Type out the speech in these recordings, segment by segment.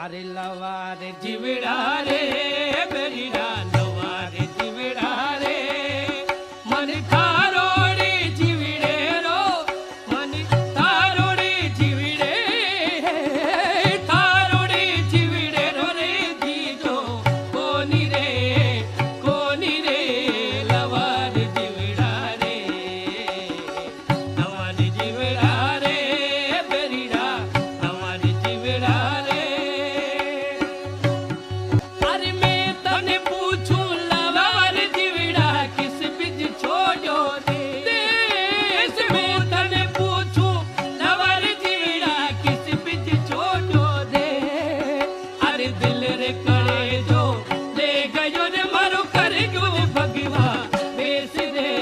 अरे लवा रे जीवड़ा रे बेरीड़ा लवा रे जीवड़ा रे मन थारोड़ी जीवड़े रो मन थारोड़ी जीवड़े रो रे जीजो कोनी रे लवा रे जीवड़ा रे बेरीड़ा लवा रे जीवड़ा रे अरे मैं तने पूछूं लवा रे जीवड़ा किस बीच छोड़ो रे देश में तने पूछूं लवा रे जीवड़ा किस बीच छोड़ो रे अरे दिल रे करे जो ले गयो रे मारो करे क्यों भगवा बेस रे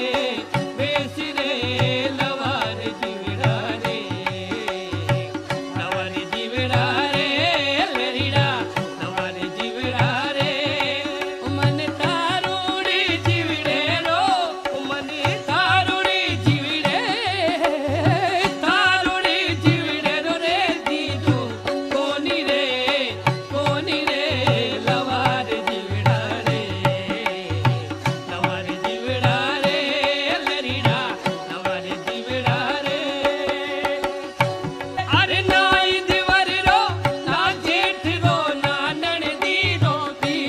लवा रे जीवड़ा रे बेरीड़ा लवा रे जीवड़ा रे मन थारोड़ी जीवड़े रो मन थारोड़ी जीवड़े रो रे जीजो कोनी रे लवा रे जीवड़ा रे बेरीड़ा लवा रे जीवड़ा रे अरे नाई दिवर रो ना जेठ रो ना ननदी रोती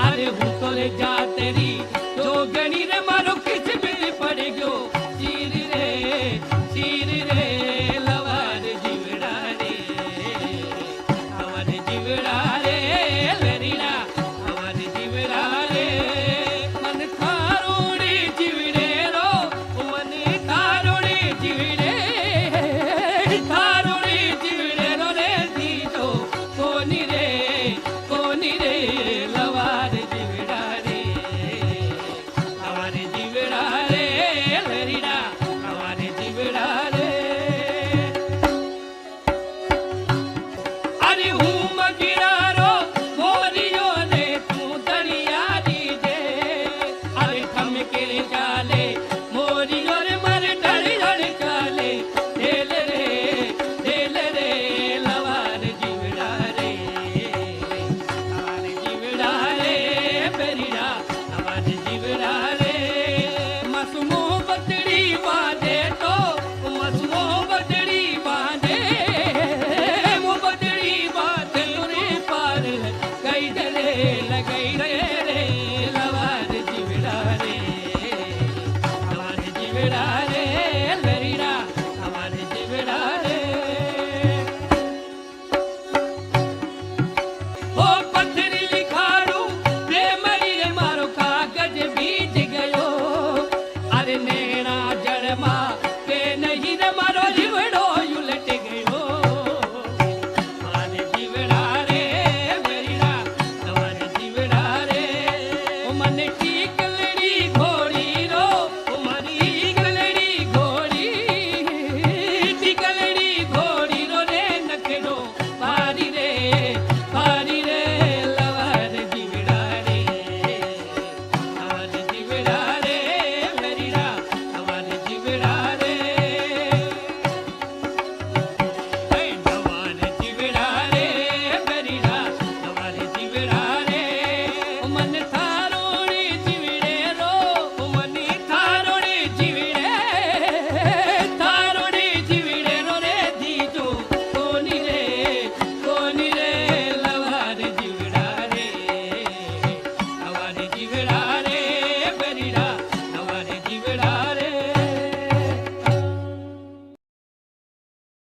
अरे हूँ तो ले जा तेरी जो गणी रे मारो किस बिल पड़ गयो चीर रे लवा रे जीवड़ा रे बेरीड़ा लवा रे जीवड़ा रे मन थारोड़ी जीवड़े रो मन थारोड़ी जीवड़े रो रे जीजो कोनी रे लवा रे जीवड़ा रे बेरीड़ा लवा रे जीवड़ा रे अरे हूँ